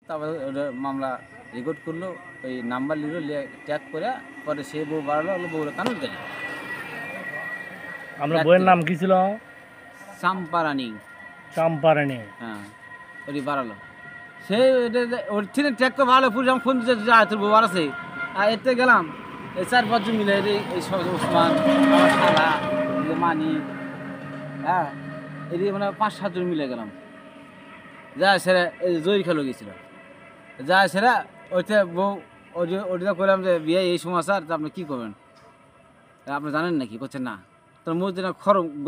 তারপরে ওটা মামলা রেকর্ড করলো, ওই নাম্বার নিল, ট্যাগ করে পরে সে বউ বাড়ালো, হলো বউরা কানুন গেল। আপনার বইয়ের নাম কি ছিল? চাম্পারানি। চাম্পারানি। হ্যাঁ, ওটি বাড়ালো। সে ওর ছিল ট্যাগ করে ভালো পুরো যখন ফোন দিচ্ছে, যা তোর বউ বাড়াছে। আর এতে গেলাম এই 4-5 জন মিলে, এই ওসমান, আমার শালা, মানি, হ্যাঁ, এদিকে মানে 5-7 জন মিলে গেলাম। যা সেরা এই জয়ী খেলো গেছিল, যা সেরা ওইটা বউ ওইটা করলাম যে বিয়ে এই সমস্যার আপনি কী করবেন, আপনি জানেন নাকি? করছেন না। তোর মসজিদ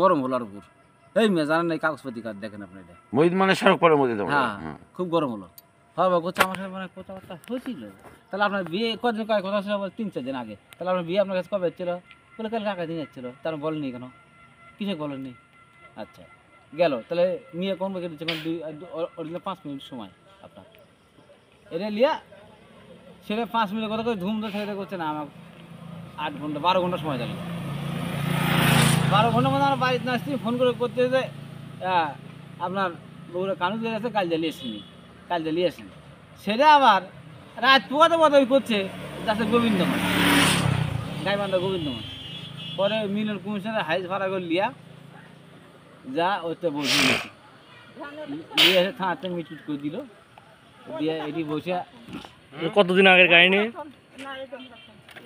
গরম হলো আর উপর, এই মেয়ে জানেন না, কাগজপাতি কার্ড দেখেন আপনি, এটা মসজিদ মানে সড়ক পরে মসজিদ। হ্যাঁ, খুব গরম হলো। হ্যাঁ বাবা, করছে আমার সাথে মানে কথাবার্তা হয়েছিল। তাহলে আপনার বিয়ে কদিন কয়েক কথা ছিল, 3-4 দিন আগে। তাহলে আপনার বিয়ে আপনার কাছে কবে ছিল? বলে কাল কাকা দিন যাচ্ছিল। তার বলেনি কেন? কিছু বলেননি। আচ্ছা, গেল। তাহলে মেয়ে কোন বকে দিচ্ছে? 5 মিনিট সময় আপনার এটা লিয়া, সেটা 5 মিনিট কথা করে ধুমধুম থেকে করছে না, আমার 8 ঘন্টা 12 ঘন্টা সময় লাগলো। 12 ঘন্টার মধ্যে আমার বাড়িতে না আসছি, ফোন করে করতে যে আপনার বউরা কানুন দিয়ে আছে, কাল জ্বালিয়ে আসেনি, কাল জ্বালিয়ে আসেন। সেটা আবার রাত পোয়াতে ওই করছে যাচ্ছে গোবিন্দমান, গাইবান্ধা গোবিন্দমান। পরে মিলন কমিশনের হাইজ ভাড়া করে লিয়া যা ওইটা বসে গেছি, নিয়ে এসে থানাতে মিটমিট করে দিল, দিয়ে এটি বসে। কতদিন আগের কাহিনী?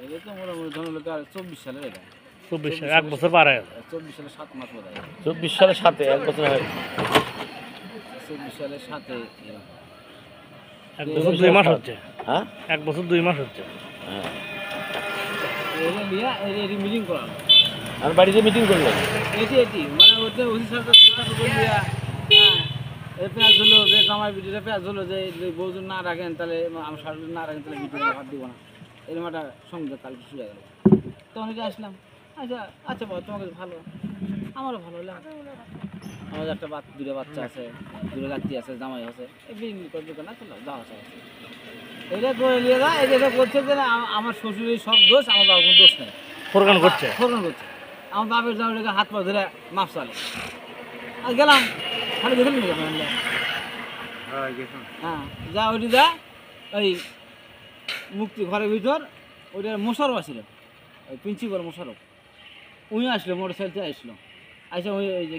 এটা তো মোটামুটি ধরুন 24 সালের, এটা 24 সালে, 1 বছর পার হয়ে 24 সালের 7 মাস বোধ হয়। 24 সালে 7 1 বছর হয়। 24 সালের 7 1 বছর 2 মাস হচ্ছে। হ্যাঁ, 1 বছর 2 মাস হচ্ছে। হ্যাঁ, এটা নিয়ে এটি মিটিং করানো। আর বাড়িতে মিটিং করলেন? এটি মানে ওইটা ওসি সাহেব পেঁয়াজ হলো যে জামাই ভিডিওটা পেঁয়াজ হলো যে বউজন না রাখেন, তাহলে আমার শাশুড়ি না রাখেন, তাহলে ভিডিও হাত দিব না, এরকম একটা সঙ্গে কাল শুরু গেল। তখন এটা আসলাম, আচ্ছা আচ্ছা বাবা, তোমার কাছে ভালো, আমারও ভালো হলাম। আমাদের একটা দুটো বাচ্চা আছে, দুটো লাত্তি আছে, জামাই আছে, এই বিল্ডিং করে দোকান আছে, যাওয়া আছে। এটা করে নিয়ে যায়, এটা করছে যে আমার শ্বশুরের সব দোষ, আমার বাবার কোনো দোষ নেই। ফোরগান করছে। আমার বাপের জামাইটাকে হাত পা ধরে মাপ চালে। আর গেলাম, খালি দেখে নিয়ে যাবেন। হ্যাঁ, যা ওইটি যা ওই মুক্তি ঘরের ভিতর ওইটা মোশারফ আসছিল, ওই প্রিন্সিপাল মোশারফ, উনি আসলো, মোটর সাইকেল আসলো, আচ্ছা ওই যে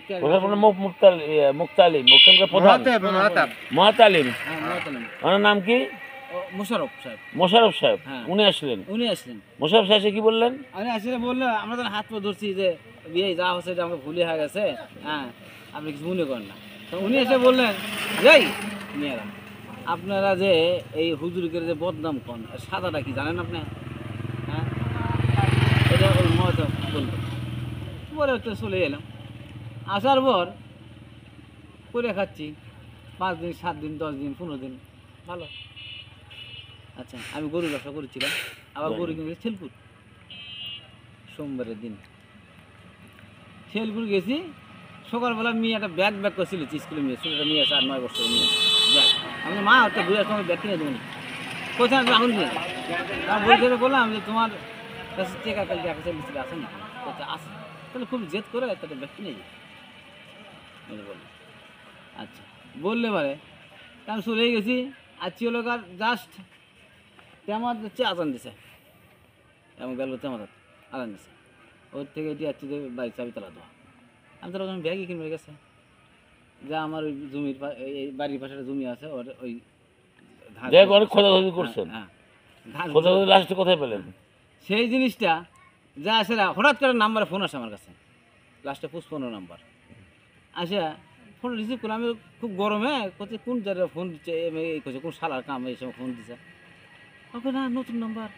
মুক্তালিম ওখানকার প্রধান মহাতালিম, ওনার নাম কি? মোশারফ সাহেব। মোশারফ সাহেব, হ্যাঁ, উনি আসলেন। মোশারফ সাহেব কি বললেন? আমি আসলে বললো, আমরা তো হাত পা ধরছি যে বিয়ে যা হচ্ছে এটা আমাকে ভুলে হয়ে গেছে, হ্যাঁ আপনি কিছু মনে করেন না। তো উনি এসে বললেন, এই মেয়েরা, আপনারা যে এই হুজুরকে যে বদনাম করেন, সাদাটা কি জানেন আপনি? হ্যাঁ, এটা ওই মহতা বললো। পরে তো চলে এলাম, আসার পর করে খাচ্ছি 5 দিন 7 দিন 10 দিন 15 দিন ভালো। আচ্ছা, আমি গরু ব্যবসা করেছিলাম, আবার গরু কিনেছি ছেলপুর। সোমবারের দিন ছেলপুর গেছি, সকালবেলা মেয়ে একটা ব্যাগ করছিল, স্কুলে মেয়ে ছেলেটা নিয়ে আসে, 8-9 বছর নিয়ে ব্যাগ। আমি মা একটা ঘুরে সময় ব্যাগ কিনে দেবেন, কোথায় আমি আঙুল কিনে বলতে বললাম যে তোমার কাছে টেকা কালকে একটা মিস্ত্রি আসে না, কোথায় আসে, তাহলে খুব জেদ করে একটা ব্যাগ কিনে দিই বললো। আচ্ছা বললে পারে, আমি চলেই গেছি। আজকে হলো কার জাস্ট তেমার হচ্ছে আজান দিছে, এমন গেল তেমার আজান দিছে, ওর থেকে এটি আসছে যে বাড়ির চাবি তালা দেওয়া। আমি তো ওখানে ব্যাগই কিনবে গেছে, যা আমার ওই জমির এই বাড়ির পাশে একটা জমি আছে, ওর ওই খোঁজাখুঁজি করছেন। হ্যাঁ, লাস্টে কোথায় পেলেন সেই জিনিসটা? যা আসে হঠাৎ করে নাম্বারে ফোন আসে আমার কাছে, লাস্টে 55 নাম্বার আসে, ফোন রিসিভ করলাম। আমি খুব গরমে কোথায় কোন জায়গায় ফোন দিচ্ছে, এই করছে কোন শালার কাম, এই সময় ফোন দিচ্ছে। ওকে না, নতুন নাম্বার,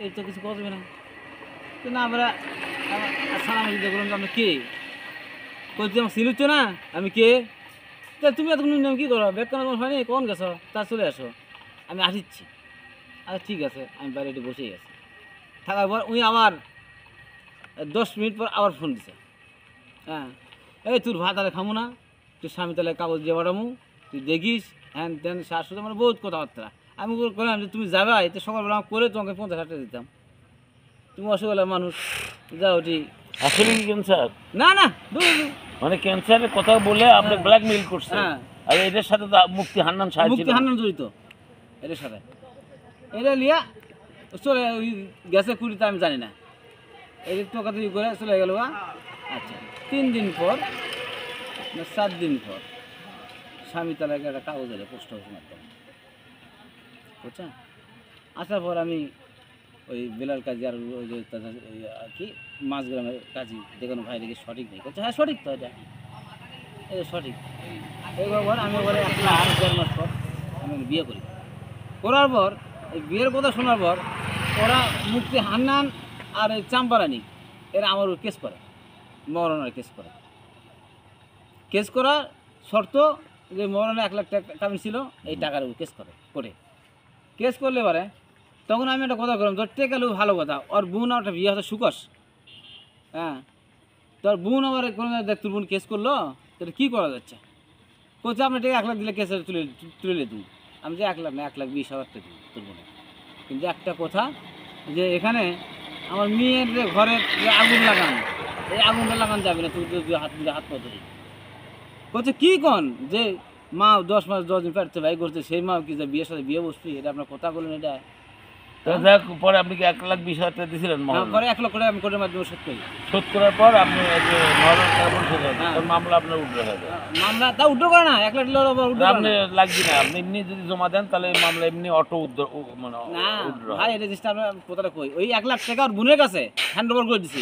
এই তো কিছু করবে না। তো না, আমরা সালাম বললাম, আপনি কে? বলছি আমার চিনুচ্ছ না, আমি কে? তা তুমি এতক্ষণ কী করো, ব্যাগ কেন তোমার হয়নি, কখন গেছো? তা চলে আসো, আমি আসিচ্ছি। আচ্ছা ঠিক আছে, আমি বাইরে একটু বসেই আছি। থাকার পর উনি আবার 10 মিনিট পর আবার ফোন দিছে। হ্যাঁ, এই তোর ভাত আরে খামো না, তুই স্বামী তাহলে কাগজ দিয়ে বাড়ামু, তুই দেখিস, হ্যাঁ তেন শাশুড়ি, মানে বহুত কথাবার্তা। আমি বললাম যে তুমি যাবে, এতে সকালবেলা করে তোমাকে 50,000 টাকা দিতাম, তুমি অসুবিধার মানুষ, যাও ঠিক। আসলে কি ক্যান্সার? না না, মানে ক্যান্সারের কথা বলে আপনি ব্ল্যাকমেইল করছেন? হ্যাঁ, আর এটার সাথে তো মুফতি হান্নান সাহেব ছিল। মুফতি হান্নান জড়িত এটার সাথে। এটা লিয়া চলে ওই গেছে কুড়িতে আমি জানি না, এই টোকা তুই করে চলে গেল। আচ্ছা 3 দিন পর না 7 দিন পর স্বামী তালাকে একটা কাগজ এলো পোস্ট অফিসের মাধ্যমে, বুঝছেন? আসার পর আমি ওই বেলাল কাজী আর ওই যে কি মাঝগ্রামের কাজী দেখুন ভাই দেখি সঠিক নেই, বলছে হ্যাঁ সঠিক তো এটা সঠিক। এইবার আমি বলে 1 লাখ 8 মাস পর আমি বিয়ে করি। করার পর এই বিয়ের কথা শোনার পর ওরা মুফতি হান্নান আর এই চাম্পারানি এরা আমার উপর কেস করে, মৌলানার কেস করে। কেস করার শর্ত যে মৌলানা 1 লাখ টাকা কামিন ছিল এই টাকার উপর কেস করে কেস করলে পারে। তখন আমি একটা কথা করলাম, তোর টেকা লোক ভালো কথা, ওর বোন একটা বিয়ে হতো সুকস, হ্যাঁ তোর বোন আবার কোনো দেখ তোর বোন কেস করলো, তোর কী করা যাচ্ছে? বলছে আপনি টাকা 1 লাখ দিলে কেসে তুলে দিন। আমি যে 1 লাখ না 1,20,000 টাকা দিই তোর বোনে। কিন্তু একটা কথা যে এখানে আমার মেয়ের যে ঘরে যে আগুন লাগান, এই আগুনটা লাগান যাবে না, তুই হাত পা ধরি। বলছে কী কন যে মা 10 মাস 10 দিন পেটতে ভাই করছে, সেই মা কি যে বিয়ের সাথে বিয়ে বসবি? এটা আপনার কথা বলেন এটা। পরে আপনি কি 1,20,000 টাকা দিয়েছিলেন? পরে 1 লক্ষ টাকা আমি কোর্টের মাধ্যমে শোধ করি। শোধ করার পর আপনি মামলা আপনার উঠবে হবে। মামলা তা উঠো করে না 1 লাখ টাকা আপনি লাগবে না, আপনি এমনি যদি জমা দেন তাহলে এই মামলা এমনি অটো মানে না ভাই, এটা জিনিসটা আমরা কথাটা কই, ওই 1 লাখ টাকা ওর বোনের কাছে হ্যান্ড ওভার করে দিছি।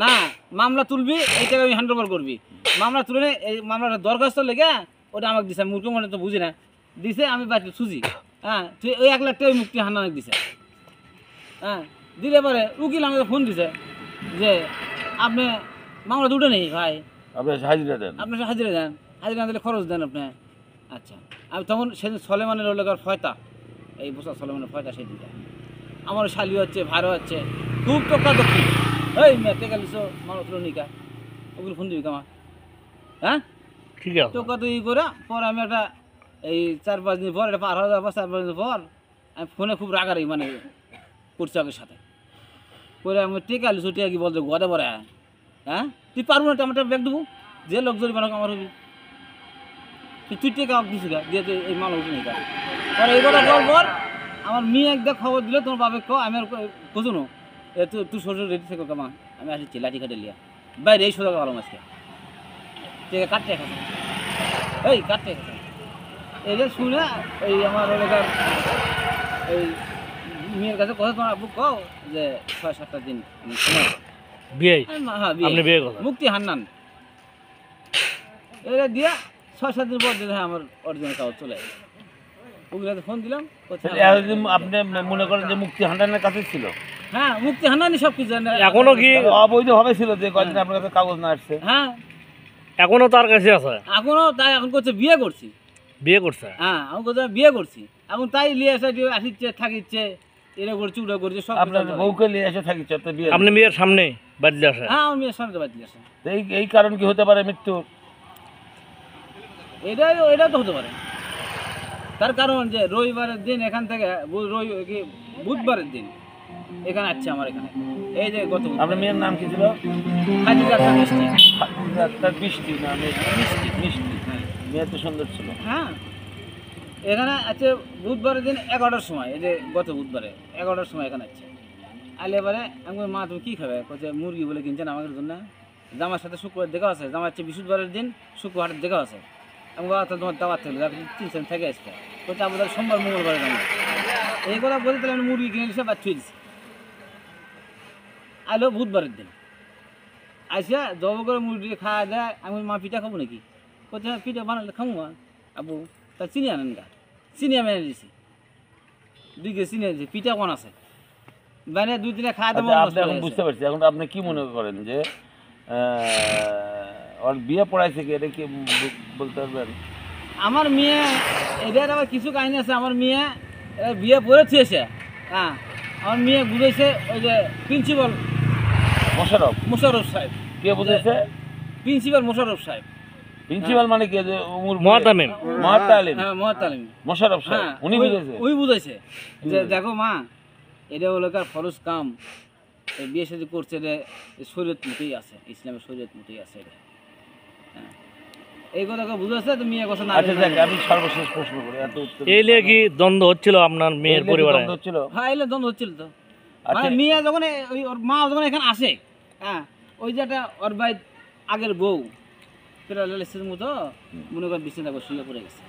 না মামলা তুলবি এই টাকা আমি হ্যান্ড ওভার করবি, মামলা তুলে এই মামলাটা দরখাস্ত লেগে ওটা আমাকে দিছে, মূর্খ মনে তো বুঝি না দিছে, আমি বাকি সুজি। হ্যাঁ তুই ওই 1 লাখ টাকা ওই মুফতি হান্নানকে দিছে। হ্যাঁ দিলে পরে উকিল আমাকে ফোন দিছে যে আপনি মামলা দুটো নেই ভাই, আপনি হাজিরা দেন, আপনি হাজিরা দেন, হাজিরা না দিলে খরচ দেন আপনি। আচ্ছা আমি তখন সেদিন সলেমানের ওলাকার ফয়তা, এই বছর সলেমানের ফয়তা সেই দিনটা আমার শালি হচ্ছে ভাইরও হচ্ছে খুব টকা দক্ষি, এই মেয়ে টেকা লিছো মামলা তুলো নিকা, ওগুলো ফোন দিবি কামা। হ্যাঁ ঠিক আছে। টোকা তো ই করে পর আমি একটা এই 4-5 দিন পর এটা পার হয়ে যাওয়ার 4-5 দিন পর আমি ফোনে খুব রাগারি মানে করছি আগের সাথে করে আমি টেকা লিছো, টেকা কি বলছে গদে পরে, হ্যাঁ তুই পারবো না আমার ব্যাগ দেবো, যে লোক জরি বানাক আমার হবি, তুই টেকা দিছি গা দিয়ে তুই এই মাল উঠে নিকা। পরে এই কথা বল পর আমার মেয়ে একদম খবর দিলে তোমার বাবা কো আমি আর বুঝুনো তুই শ্বশুর রেডি থেকে কামা, আমি আসছি লাঠি খাটে লিয়া বাইরে এই সোজা ভালো মাছকে টেকা কাটতে খাচ্ছে, এই কাটতে খাচ্ছে। এই যে শুনে এই আমার এলাকার এই মেয়ের কাছে কথা তোমার আব্বু কও যে 6-7টা দিন সময় বিয়ে হ্যাঁ আপনি বিয়ে কথা মুফতি হান্নান এটা দিয়া 6-7 দিন পর হ্যাঁ আমার অরিজিনাল কাগজ চলে আসে। ওগুলাতে ফোন দিলাম, আপনি মনে করেন যে মুফতি হান্নানের কাছে ছিল? হ্যাঁ মুফতি হান্নানই সব কিছু জানে। এখনো কি অবৈধ ভাবে ছিল যে কদিন আপনার কাছে কাগজ না আসছে? হ্যাঁ এখনো তার কাছে আছে? এখনো তাই, এখন করছে বিয়ে করছি। বিয়ে করছে? হ্যাঁ এখন করছে বিয়ে করছি, এখন তাই লিয়ে আসে আসিচ্ছে থাকিচ্ছে, এটা করছে ওটা করছে সব। আপনার বউকে নিয়ে এসে থাকিচ্ছে তো বিয়ে? আপনি বিয়ের সামনে বাদলে আসে? হ্যাঁ আমার মেয়ের সামনে বাদলে আসে। এই কারণ কি হতে পারে মৃত্যু? এটা তো হতে পারে, তার কারণ যে রবিবারের দিন এখান থেকে বুধবারের দিন এখানে আসছে আমার এখানে, এই যে গত আপনার মেয়ের নাম কি ছিল? বৃষ্টি না মিষ্টি, মেয়ে তো সুন্দর ছিল। হ্যাঁ এখানে আছে বুধবারের দিন 11টার সময়, এই যে গত বুধবারে 11টার সময় এখানে আসছে। আলে এবারে আমি মা তুমি কী খাবে? বলছে মুরগি বলে কিনছেন আমাদের জন্য, জামার সাথে শুক্রবার দেখা আছে, জামার হচ্ছে বৃহস্পতিবারের দিন শুক্রবারের দেখা আছে। আমি তো তোমার দাওয়াত থেকে চিনছেন থেকে আসছে, বলছে আমাদের সোমবার মঙ্গলবারে জামা, এই কথা বলতে তাহলে আমি মুরগি কিনে দিচ্ছে বা ছুঁয়ে দিচ্ছি। আলো বুধবারের দিন আসে জব করে মুরগি খাওয়া দেয়, আমি মা পিঠা খাবো নাকি? বলছে পিঠা বানালে খাবো মা। আবু তা চিনি আনেন গা, চিনি আমি এনে দিছি 2 কেজি চিনি এনেছি, পিঠা কোন আছে মানে 2-3 খাওয়া দেবো। এখন বুঝতে পারছি। এখন আপনি কি মনে করেন যে ওর বিয়ে পড়াইছে কি, এটা কি বলতে পারবেন? আমার মেয়ে এদের আবার কিছু কাহিনী আছে, আমার মেয়ে বিয়ে পড়েছে, হ্যাঁ আমার মেয়ে বুঝেছে ওই যে প্রিন্সিপাল মোশাররফ সাহেব। কে বুঝেছে? প্রিন্সিপাল মোশাররফ সাহেব। প্রিন্সিপাল মানে কি? মুআতামিম হ্যাঁ মুআতামিম মোশাররফ সাহেব উনি বুঝেছে? ওই বুঝেছে যে দেখো মা এটা হলো কার ফরজ কাম, বিয়ে শাদী করছে রে শরীয়ত মতেই আছে, ইসলামের শরীয়ত মতেই আছে এটা। হ্যাঁ এই কথা বুঝেছে তো মেয়ে কথা না। আচ্ছা দেখ, আমি সর্বশেষ প্রশ্ন করি, এত উত্তর এই নিয়ে কি দ্বন্দ্ব হচ্ছিল আপনার মেয়ের পরিবারে? হচ্ছিল। হ্যাঁ এলে দ্বন্দ্ব হচ্ছিল তো। আচ্ছা। মানে মেয়ে যখন ওই ওর মা যখন এখানে আসে, হ্যাঁ ওই যে একটা ওর ভাই আগের বউ প্যারালাইসিসের মতো মনে করেন বিছানা করে শুয়ে পড়ে গেছে।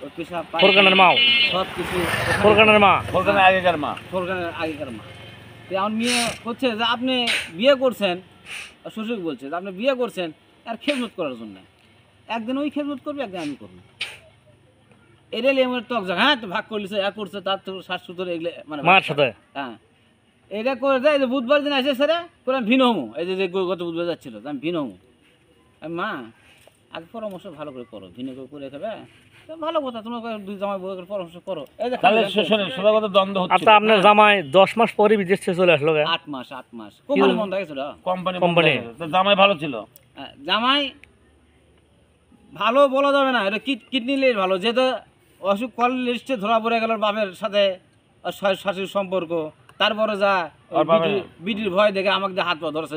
ওর পেশাব ফোরকানের মাও, সব কিছু ফোরকানের মা, ওখানে আগেকার মা। ফোরকানের আগেকার মা। তো আমার মেয়ে হচ্ছে যে আপনি বিয়ে করছেন, শ্বশুর বলছে যে আপনি বিয়ে করছেন আর খেদমত করার জন্য, একদিন ওই খেদমত করবে, একদিন আমি করবো। এটাই আমার টক জায়গা। হ্যাঁ তো ভাগ করলিছে, এক করছে, তার তো শাশু ধরে এগুলো মানে মার সাথে। হ্যাঁ এটা করে দেয় যে বুধবার দিন আসে স্যারে করে আমি ভিন্ন হমু। এই যে গত বুধবার যাচ্ছিল আমি ভিন্ন হমু। আমি মা আগে পরামর্শ ভালো করে করো, ভিন্ন করে করে খাবে তো ভালো কথা, তোমার দুই জামাই বউ পরামর্শ করো। এই যে তাহলে শোনেন, সোজা কথা দ্বন্দ্ব হচ্ছে। আচ্ছা আপনার জামাই 10 মাস পরে বিদেশ থেকে চলে আসলো কে? 8 মাস কোম্পানি বন্ধ হয়ে গেছিল। কোম্পানি তো জামাই ভালো ছিল। জামাই ভালো বলা যাবে না, এটা কিডনি লিস্ট ভালো, যেহেতু অসুখ কল লিস্টে ধরা পড়ে গেল বাপের সাথে শাশুড়ির সম্পর্ক। তারপরে যা বিটির ভয় দেখে আমাকে হাত পা ধরেছে।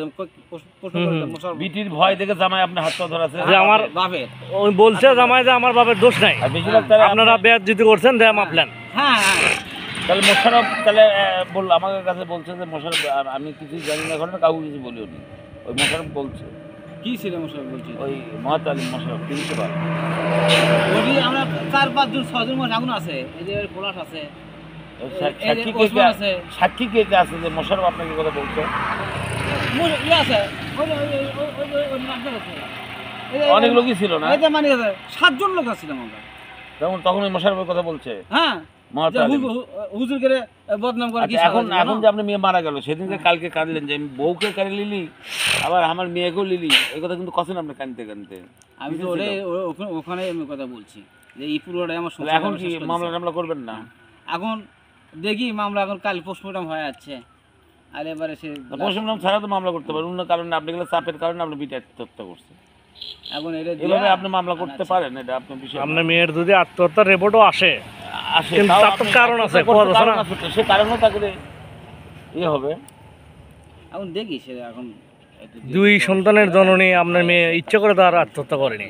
বিটির ভয় দেখে জামাই আপনি হাত পা ধরেছে যে আমার বাপের ওই বলছে জামাই যে আমার বাপের দোষ নাই, আর বেশিরভাগ তাহলে আপনারা বেয়াদবি করছেন দেয়া মাপলেন। হ্যাঁ তাহলে মোশাররফ তাহলে বললো আমার কাছে, বলছে যে মোশাররফ আমি কিছুই জানি না, ঘটনা কাউকে কিছু বলিও নি। ওই মোশাররফ বলছে কি ছিল মশাই বলছি ওই মহাতালিম মোশাররফ প্রিন্সিপাল। ওই আমরা 4-5 জন 6 জন মানুষ এখন আছে, এই যে পলাশ আছে, সাক্ষী কে কে আছে যে মোশাররফ আপনাকে কথা বলছে? অনেক লোকই ছিল না, মানে 7 জন লোক ছিলাম আমরা তখন ওই মোশাররফের কথা বলছে। হ্যাঁ হুজুর করে বদনাম করে। এখন যে আপনার মেয়ে মারা গেল সেদিনকে কালকে কাঁদলেন যে আমি বউকে কাঁদে লিলি, আবার আমার মেয়েকেও লিলি, এই কথা কিন্তু কথা আপনি কাঁদতে কাঁদতে। আমি তো ওখানে আমি কথা বলছি যে এই পুরোটাই আমার। এখন কি মামলা টামলা করবেন না? এখন দেখি মামলা, এখন কাল পোস্টমর্টম হয়ে যাচ্ছে, আর এবারে সে পোস্টমর্টম ছাড়া তো মামলা করতে পারেন, অন্য কারণে আপনি গেলে চাপের কারণে আপনি বিটা হত্যা করছেন। এখন এটা এভাবে আপনি মামলা করতে পারেন, এটা আপনার বিষয়। আপনার মেয়ের যদি আত্মহত্যার রিপোর্টও আসে, কিন্তু তার তো কারণ আছে, সে কারণও তাকে ইয়ে হবে। এখন দেখি সে এখন 2 সন্তানের জননী আপনার মেয়ে ইচ্ছে করে তার আত্মহত্যা করেনি,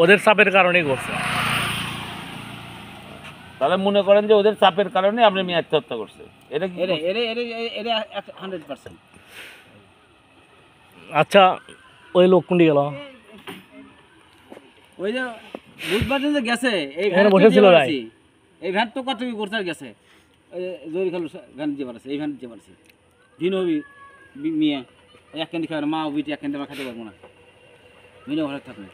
ওদের চাপের কারণেই করছে। তাহলে মনে করেন যে ওদের চাপের কারণে আপনার মেয়ে আত্মহত্যা করছে, এটা কি? এটা 100%। আচ্ছা ওই লোক কোনটি গেল? ওই যে বুধবার দিন যে গেছে এই এখানে বসেছিল ভাই, এই ভ্যান তো কত কি করতে গেছে, জরি খালু ভ্যান যে পারছে, এই ভ্যান যে পারছে দিন হবি মেয়ে এক ক্যান্ডি খাবে, মা বিটি এক ক্যান্ডি আমরা খেতে পারবো না, মিনে ঘরে থাকবে।